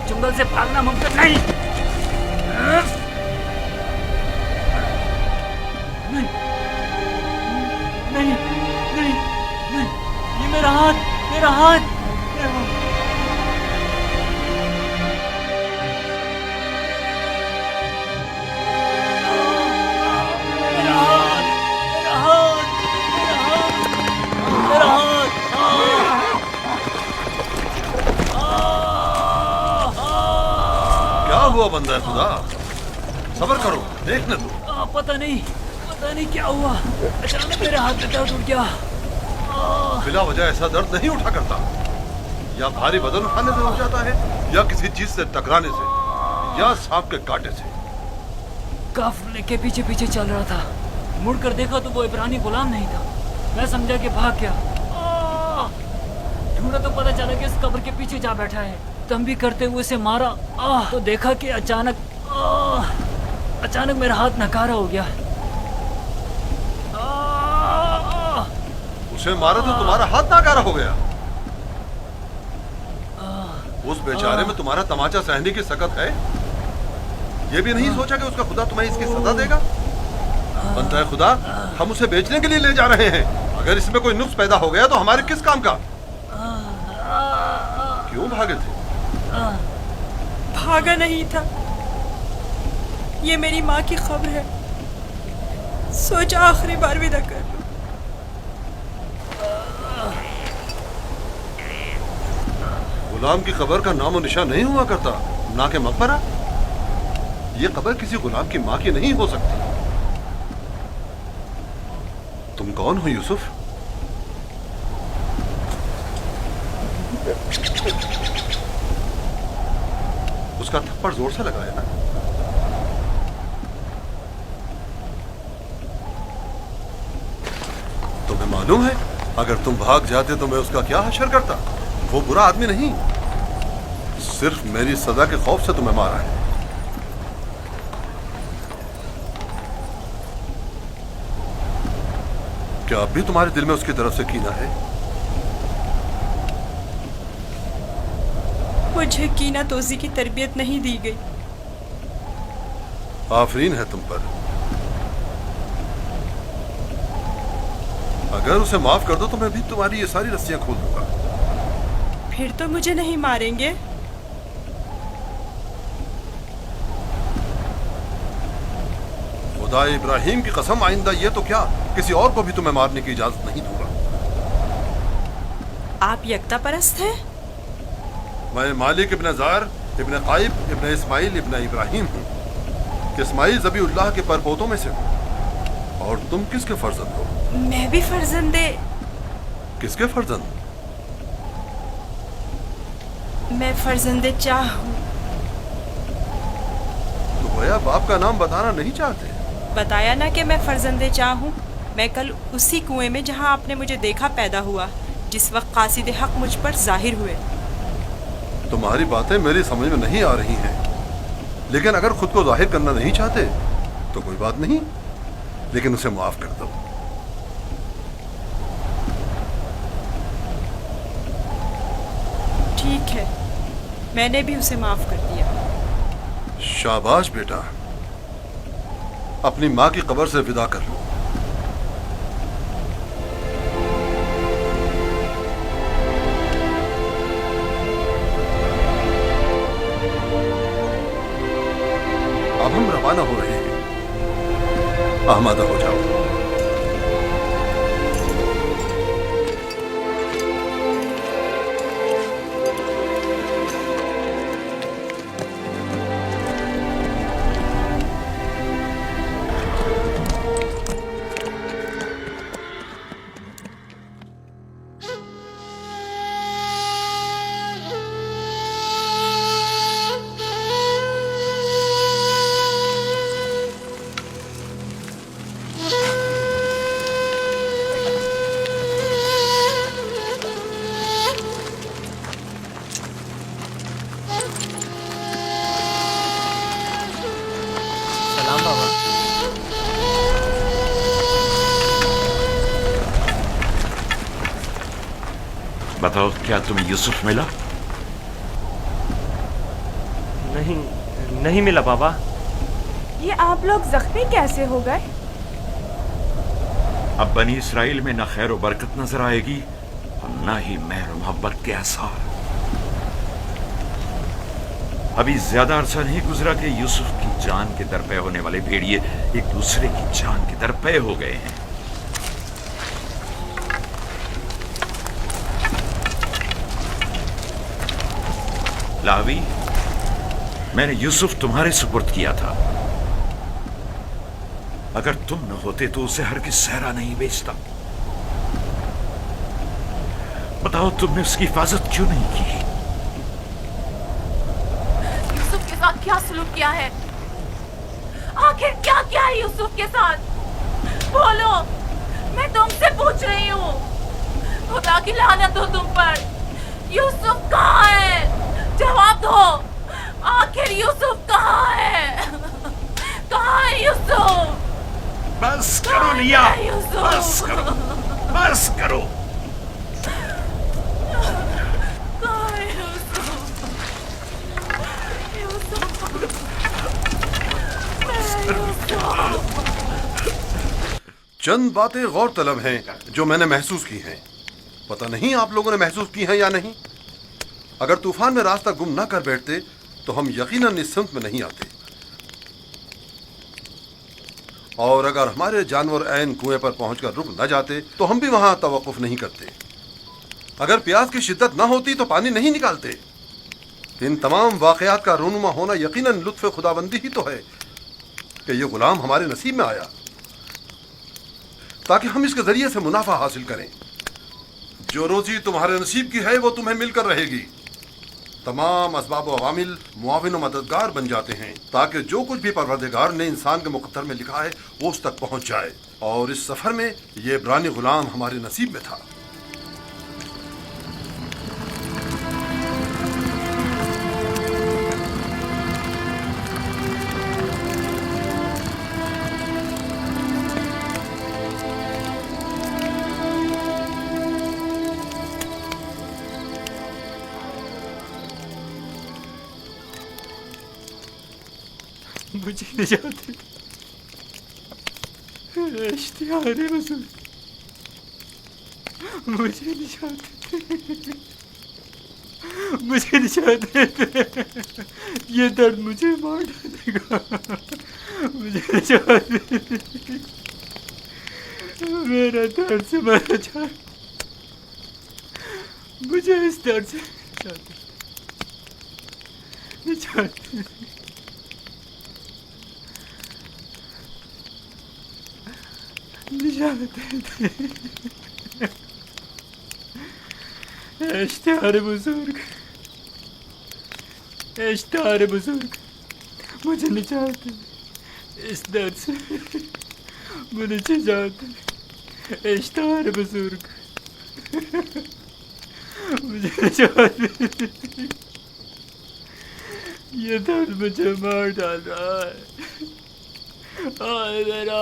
जंगल से भागना मुमकिन नहीं। नहीं नहीं नहीं नहीं, ये मेरा हाथ, मेरा हाथ, मेरा हाथ। हुआ बंदा है खुदा, सब्र करो, देखने दो। पता नहीं क्या हुआ, अचानक मेरे हाथ में दर्द उठ गया। बिला वजह ऐसा दर्द नहीं उठा करता, या भारी वजन उठाने से हो जाता है, या किसी चीज से टकराने से, या सांप के कांटे से। काफिले के पीछे पीछे चल रहा था, मुड़कर देखा तो वो इब्रानी गुलाम नहीं था। मैं समझा कि भाग गया। ढूंढा तो पता चला कि इस कब्र के पीछे जा बैठा है। दम भी करते हुए उसे मारा तो देखा कि अचानक मेरा हाथ नकारा हो गया। उसे मारा तो तुम्हारा हाथ नकारा हो गया। उस बेचारे में तुम्हारा तमाचा सहने की सकत है। ये भी नहीं सोचा कि उसका खुदा तुम्हें इसकी सजा देगा। बनता है खुदा, हम उसे बेचने के लिए ले जा रहे हैं। अगर इसमें कोई नुक्स पैदा हो गया तो हमारे किस काम का। क्यों भागे थे? भागा नहीं था, ये मेरी माँ की खबर है। सोचा आखिरी बार विदा कर लूं। गुलाम की कब्र का नामो निशान नहीं हुआ करता, ना के मकबरा। ये कब्र किसी गुलाम की माँ की नहीं हो सकती। तुम कौन हो यूसुफ? उसका थप्पड़ जोर से लगाया ना। तुम्हें मालूम है, अगर तुम भाग जाते तो मैं उसका क्या हशर करता। वो बुरा आदमी नहीं, सिर्फ मेरी सजा के खौफ से तुम्हें मारा है। क्या अब भी तुम्हारे दिल में उसकी तरफ से कीना है? मुझे कीना तोजी की तरबियत नहीं दी गई। आफरीन है तुम पर। अगर उसे माफ कर दो तो मैं भी तुम्हारी ये सारी रस्सियां खोल दूंगा। फिर तो मुझे नहीं मारेंगे। खुदा इब्राहिम की कसम, आइंदा ये तो क्या, किसी और को भी तुम्हें मारने की इजाजत नहीं दूंगा। आप यकता परस्त हैं? मैं मालिक इब्न ज़ार इब्न काइब इब्न इस्माइल इब्न इब्राहिम हूँ। इस्माइल ज़बीउल्लाह के परपोतों में से हूँ। और तुम किसके फर्जंद हो? मैं भी फर्जंदे। किसके फर्जंद? मैं फर्जंदे चाह हूँ। तो भैया बाप का नाम बताना नहीं चाहते? बताया ना कि मैं फर्जंदे चाह हूँ। मैं कल उसी कुएं में जहाँ आपने मुझे देखा पैदा हुआ, जिस वक्त कासिद हक मुझ पर जाहिर हुए। तुम्हारी बातें मेरी समझ में नहीं आ रही हैं, लेकिन अगर खुद को जाहिर करना नहीं चाहते तो कोई बात नहीं, लेकिन उसे माफ कर दो। ठीक है, मैंने भी उसे माफ कर दिया। शाबाश बेटा, अपनी माँ की कब्र से विदा कर लो। अब हम रवाना हो रहे हैं, आमादा हो जाओ। बताओ, क्या तुम्हें यूसुफ मिला? نہیں ملا بابا. یہ آپ لوگ زخمی کیسے ہو گئے؟ اب بنی اسرائیل میں نہ خیر و برکت نظر آئے گی اور نہ ہی مہر و محبت کے آثار. ابھی زیادہ عرصہ نہیں گزرا کہ یوسف کی جان کے درپے ہونے والے بھیڑیے ایک دوسرے کی جان کے درپے ہو گئے ہیں. لاوی، میں نے یوسف تمہارے سپرد کیا تھا. اگر تم نہ ہوتے تو اسے ہرگز صحرا نہیں بیچتا. بتاؤ تم نے اس کی حفاظت کیوں نہیں کی؟ یوسف کے ساتھ کیا سلوک کیا ہے؟ آخر کیا کیا ہے یوسف کے ساتھ؟ بولو، میں تم سے پوچھ رہی ہوں. خدا کی لعنت ہو تم پر. یوسف کہاں ہے؟ جواب دو. آخر یوسف کہاں ہے؟ کہاں ہے یوسف؟ بس کرو لیا، بس کرو، بس کرو. کہاں ہے یوسف؟ چند باتیں غور طلب ہیں جو میں نے محسوس کی ہیں. پتہ نہیں آپ لوگوں نے محسوس کی ہیں یا نہیں. اگر طوفان میں راستہ گم نہ کر بیٹھتے تو ہم یقیناً اس سمت میں نہیں آتے، اور اگر ہمارے جانور عین کنویں پر پہنچ کر رک نہ جاتے تو ہم بھی وہاں توقف نہیں کرتے. اگر پیاس کی شدت نہ ہوتی تو پانی نہیں نکالتے. ان تمام واقعات کا رونما ہونا یقیناً لطف خداوندی ہی تو ہے کہ یہ غلام ہمارے نصیب میں آیا تاکہ ہم اس کے ذریعے سے منافع حاصل کریں. جو روزی تمہارے نصیب کی ہے وہ تمہیں مل کر رہے گی. تمام اسباب و عوامل معاون و مددگار بن جاتے ہیں تاکہ جو کچھ بھی پروردگار نے انسان کے مقدر میں لکھا ہے وہ اس تک پہنچ جائے. اور اس سفر میں یہ عبرانی غلام ہمارے نصیب میں تھا. مجھے نجات دے. اشتہار حضور، مجھے نجات دے، مجھے نجات دے. یہ درد مجھے مار ڈالے گا. مجھے نجات دے. میرا درد سے مرا جائے. مجھے اس درد سے نجات دے. نجات دے. اشتہار بزرگ، اشتہار بزرگ، مجھے نجات دے. اس درد سے مجھے نجات دے. اشتہار بزرگ، مجھے نجات دے. یہ درد مجھے مار ڈال رہا ہے. میرا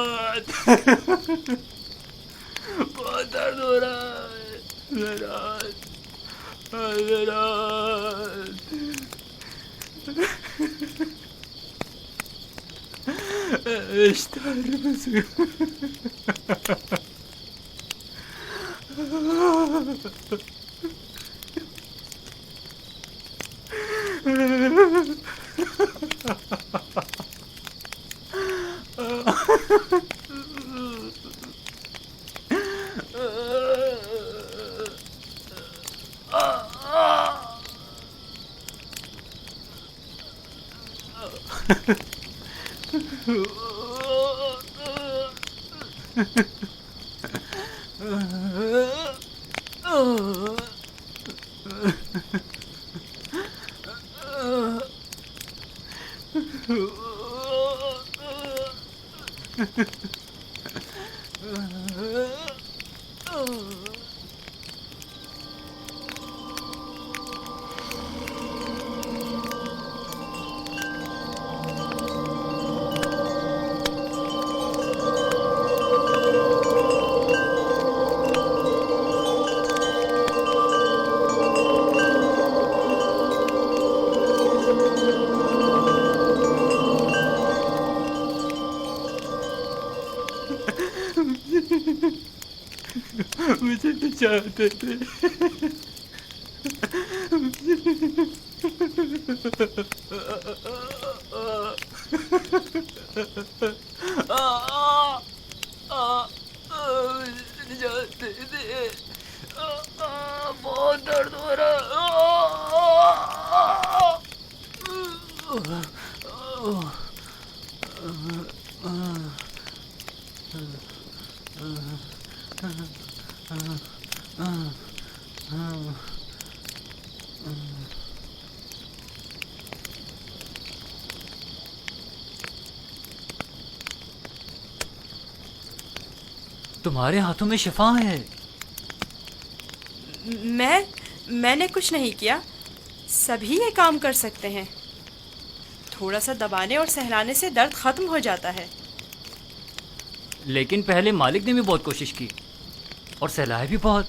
ہاتھ بہت درد ہو رہا ہے. میرا ہاتھ، میرا ہاتھ. اشتہار بزرگ. मुझे बचाते थे। जाते थे, बहुत दर्द हो रहा। तुम्हारे हाथों में शिफा है। मैंने कुछ नहीं किया, सभी ये काम कर सकते हैं। थोड़ा सा दबाने और सहलाने से दर्द खत्म हो जाता है। लेकिन पहले मालिक ने भी बहुत कोशिश की और सहलाया भी बहुत,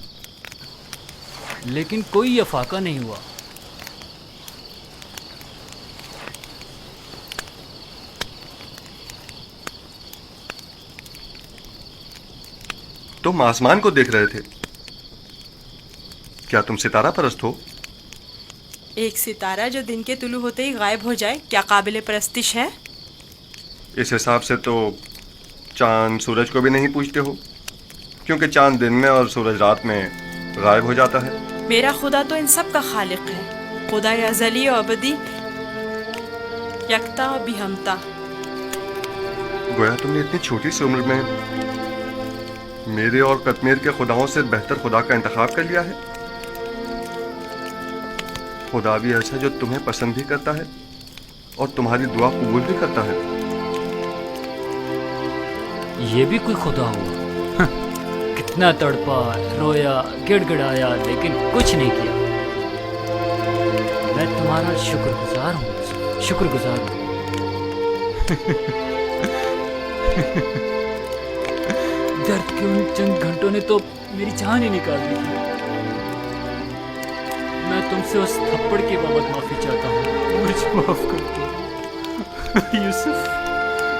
लेकिन कोई अफाका नहीं हुआ। तुम आसमान को देख रहे थे, क्या तुम सितारा परस्त हो? एक सितारा जो दिन के तुलू होते ही गायब हो जाए क्या काबिले परस्तिश है? इस हिसाब से तो चांद सूरज को भी नहीं पूछते हो, क्योंकि चांद दिन में और सूरज रात में गायब हो जाता है। मेरा खुदा तो इन सब का खालिक है, खुदा अज़ली और अबदी, यकता और बिहमता। गोया तुमने इतनी छोटी सी उम्र में मेरे और कश्मीर के खुदाओं से बेहतर खुदा का इंतखाब कर लिया है। खुदा भी ऐसा जो तुम्हें पसंद भी करता है और तुम्हारी दुआ कबूल भी करता है। ये भी कोई खुदा हुआ? कितना तड़पा, रोया, गिड़गिड़ाया, लेकिन कुछ नहीं किया। मैं तुम्हारा शुक्रगुजार हूँ, शुक्रगुजार हूँ। दर्द के उन चंद घंटों ने तो मेरी जान ही निकाल दी थी। मैं तुमसे उस थप्पड़ की बाबत माफी चाहता हूँ। मुझे माफ कर दो यूसुफ,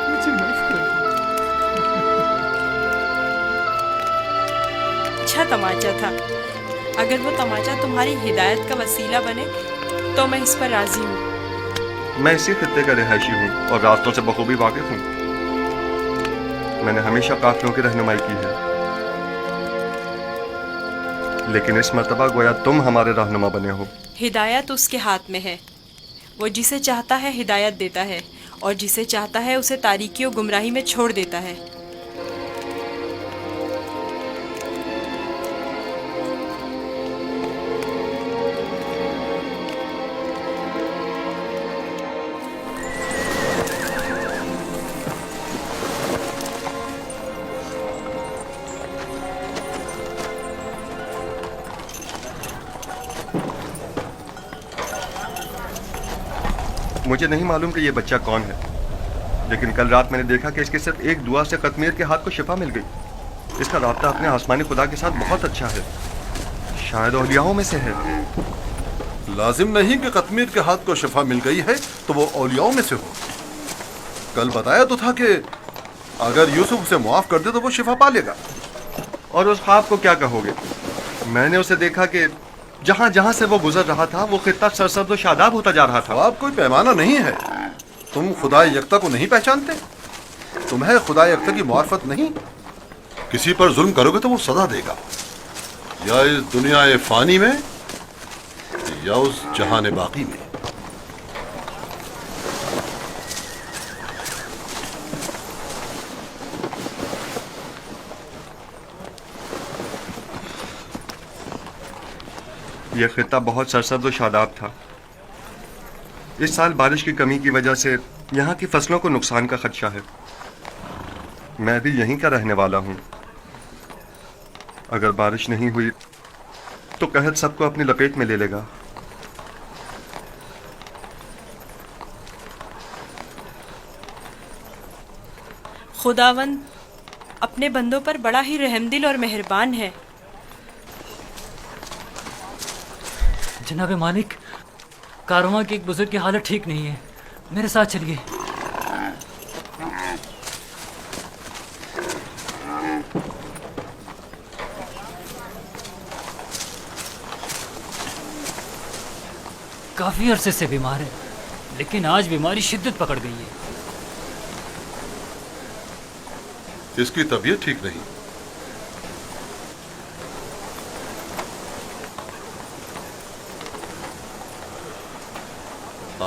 मुझे माफ कर दो। अच्छा तमाचा था। अगर वो तमाचा तुम्हारी हिदायत का वसीला बने तो मैं इस पर राजी हूँ। मैं इसी खित्ते का रिहायशी हूँ और रास्तों से बखूबी वाकिफ हूँ। मैंने हमेशा काफिलों की रहनुमाई की है, लेकिन इस मर्तबा गोया तुम हमारे रहनुमा बने हो। हिदायत उसके हाथ में है। वो जिसे चाहता है हिदायत देता है और जिसे चाहता है उसे तारीकी और गुमराही में छोड़ देता है। मुझे नहीं मालूम कि ये बच्चा कौन है, लेकिन कल रात मैंने देखा कि इसके सिर्फ एक दुआ से कश्मीर के हाथ को शिफा मिल गई। इसका राब्ता अपने आसमानी खुदा के साथ बहुत अच्छा है, शायद औलियाओं में से है। लाजिम नहीं कि कश्मीर के हाथ को शिफा मिल गई है तो वो औलियाओं में से हो। कल बताया तो था कि अगर यूसुफ उसे मुआफ कर दे तो वो शिफा पा लेगा। और उस ख्वाब को क्या कहोगे? मैंने उसे देखा कि जहां जहां से वो गुजर रहा था वो खित्ता सरसब्ज़ और शादाब होता जा रहा था। ख्वाब कोई पैमाना नहीं है। तुम खुदा यकता को नहीं पहचानते? तुम्हें खुदा यकता की मार्फत नहीं? किसी पर जुल्म करोगे तो वो सजा देगा, या इस दुनिया फानी में या उस जहान बाकी में। यह खित्ता बहुत सरसब्ज़ और शादाब था। इस साल बारिश की कमी की वजह से यहाँ की फसलों को नुकसान का खदशा है। मैं भी यहीं का रहने वाला हूँ। अगर बारिश नहीं हुई तो कहत सबको अपनी लपेट में ले लेगा। खुदावंद अपने बंदों पर बड़ा ही रहमदिल और मेहरबान है। जनाबे मालिक, कारवां के एक बुजुर्ग की हालत ठीक नहीं है, मेरे साथ चलिए। काफी अरसे से बीमार है, लेकिन आज बीमारी शिद्दत पकड़ गई है। इसकी तबीयत ठीक नहीं।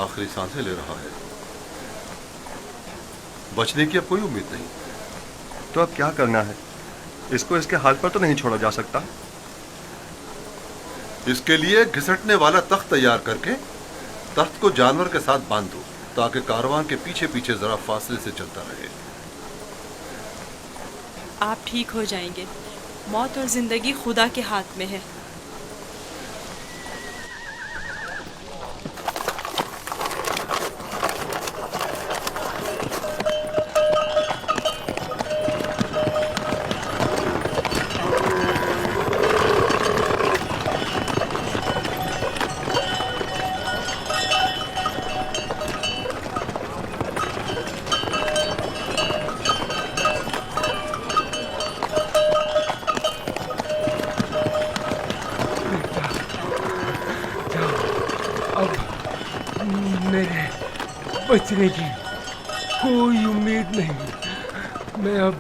आखिरी सांसें ले रहा है, बचने की अब कोई उम्मीद नहीं। तो अब क्या करना है? इसको इसके हाल पर तो नहीं छोड़ा जा सकता। इसके लिए घिसटने वाला तख्त तैयार करके तख्त को जानवर के साथ बांध दो, ताकि कारवां के पीछे पीछे जरा फासले से चलता रहे। आप ठीक हो जाएंगे। मौत और जिंदगी खुदा के हाथ में है। मेरे बचने की कोई उम्मीद नहीं। मैं अब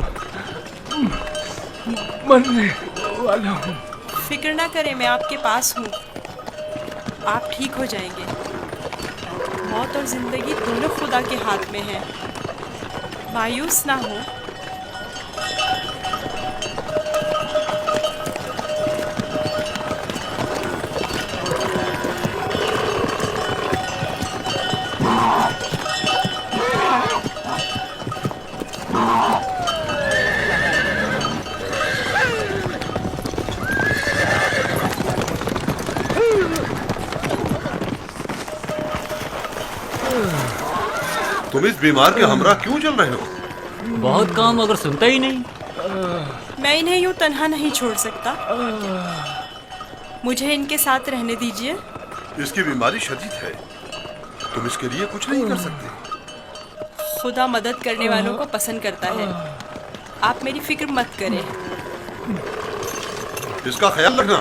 मरने वाला हूँ। फिक्र ना करें, मैं आपके पास हूँ। आप ठीक हो जाएंगे। मौत और जिंदगी दोनों खुदा के हाथ में है। मायूस ना हो। तुम इस बीमार के हमरा क्यों चल रहे हो? बहुत काम मगर सुनता ही नहीं। मैं इन्हें यूं तन्हा नहीं छोड़ सकता। मुझे इनके साथ रहने दीजिए। इसकी बीमारी शदीद है, तुम इसके लिए कुछ नहीं कर सकते। खुदा मदद करने वालों को पसंद करता है। आप मेरी फिक्र मत करें। इसका ख्याल रखना।